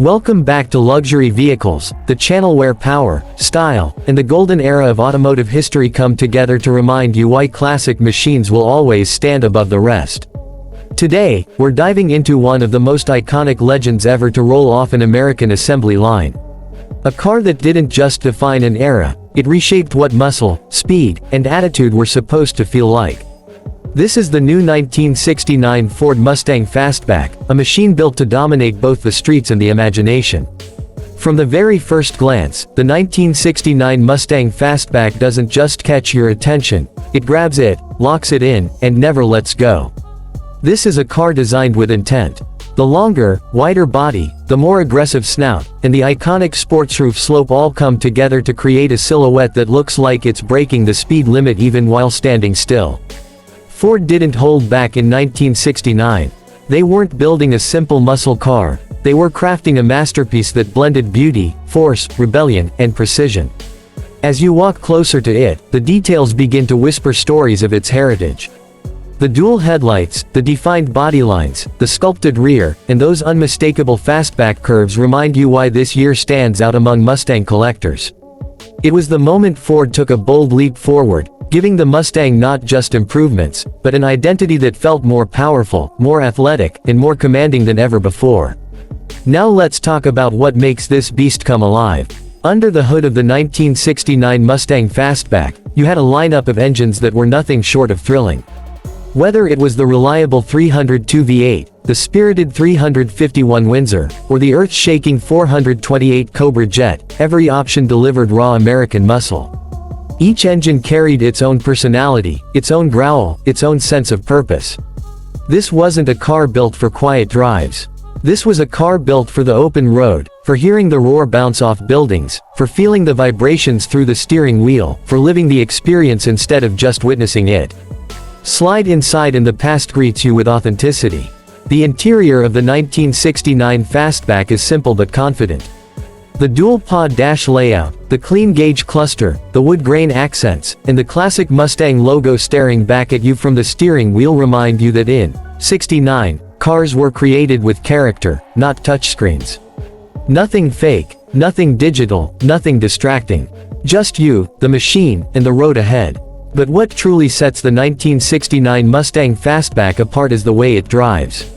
Welcome back to Luxury Vehicles, the channel where power, style, and the golden era of automotive history come together to remind you why classic machines will always stand above the rest. Today, we're diving into one of the most iconic legends ever to roll off an American assembly line. A car that didn't just define an era, it reshaped what muscle, speed, and attitude were supposed to feel like. This is the new 1969 Ford Mustang Fastback, a machine built to dominate both the streets and the imagination. From the very first glance, the 1969 Mustang Fastback doesn't just catch your attention, it grabs it, locks it in, and never lets go. This is a car designed with intent. The longer, wider body, the more aggressive snout, and the iconic sports roof slope all come together to create a silhouette that looks like it's breaking the speed limit even while standing still. Ford didn't hold back in 1969. They weren't building a simple muscle car, they were crafting a masterpiece that blended beauty, force, rebellion, and precision. As you walk closer to it, the details begin to whisper stories of its heritage. The dual headlights, the defined body lines, the sculpted rear, and those unmistakable fastback curves remind you why this year stands out among Mustang collectors. It was the moment Ford took a bold leap forward, giving the Mustang not just improvements, but an identity that felt more powerful, more athletic, and more commanding than ever before. Now let's talk about what makes this beast come alive. Under the hood of the 1969 Mustang Fastback, you had a lineup of engines that were nothing short of thrilling. Whether it was the reliable 302 V8, the spirited 351 Windsor, or the earth-shaking 428 Cobra Jet, every option delivered raw American muscle. Each engine carried its own personality, its own growl, its own sense of purpose. This wasn't a car built for quiet drives. This was a car built for the open road, for hearing the roar bounce off buildings, for feeling the vibrations through the steering wheel, for living the experience instead of just witnessing it. Slide inside and the past greets you with authenticity. The interior of the 1969 Fastback is simple but confident. The dual-pod dash layout, the clean gauge cluster, the wood grain accents, and the classic Mustang logo staring back at you from the steering wheel remind you that in '69, cars were created with character, not touchscreens. Nothing fake, nothing digital, nothing distracting. Just you, the machine, and the road ahead. But what truly sets the 1969 Mustang Fastback apart is the way it drives.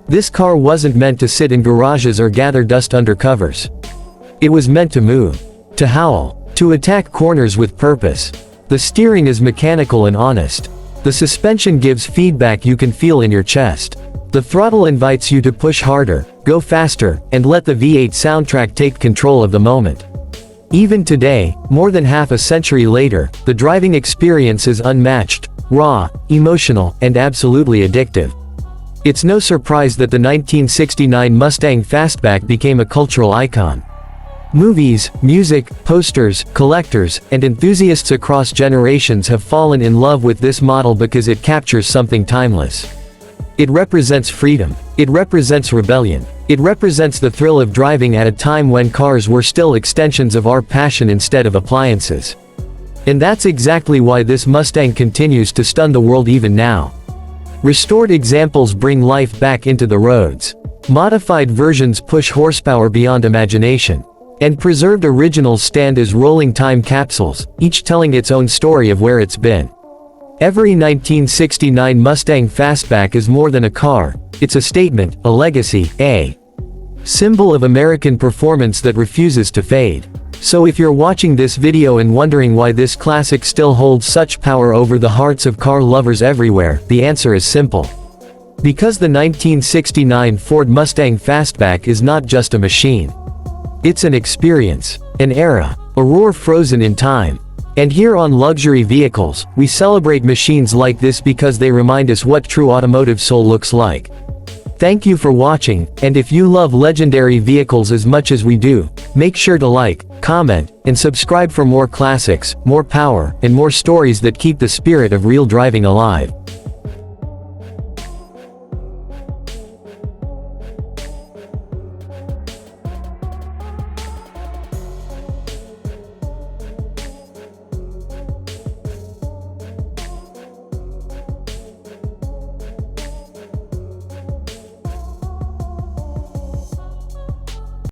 This car wasn't meant to sit in garages or gather dust under covers. It was meant to move, to howl, to attack corners with purpose. The steering is mechanical and honest. The suspension gives feedback you can feel in your chest. The throttle invites you to push harder, go faster, and let the V8 soundtrack take control of the moment. Even today, more than half a century later, the driving experience is unmatched, raw, emotional, and absolutely addictive. It's no surprise that the 1969 Mustang Fastback became a cultural icon. Movies, music, posters, collectors, and enthusiasts across generations have fallen in love with this model because it captures something timeless. It represents freedom. It represents rebellion. It represents the thrill of driving at a time when cars were still extensions of our passion instead of appliances. And that's exactly why this Mustang continues to stun the world even now. Restored examples bring life back into the roads. Modified versions push horsepower beyond imagination. And preserved originals stand as rolling time capsules, each telling its own story of where it's been. Every 1969 Mustang Fastback is more than a car, it's a statement, a legacy, a symbol of American performance that refuses to fade. So if you're watching this video and wondering why this classic still holds such power over the hearts of car lovers everywhere, the answer is simple. Because the 1969 Ford Mustang Fastback is not just a machine. It's an experience, an era, a roar frozen in time. And here on Luxury Vehicles, we celebrate machines like this because they remind us what true automotive soul looks like. Thank you for watching, and if you love legendary vehicles as much as we do, make sure to like, comment, and subscribe for more classics, more power, and more stories that keep the spirit of real driving alive.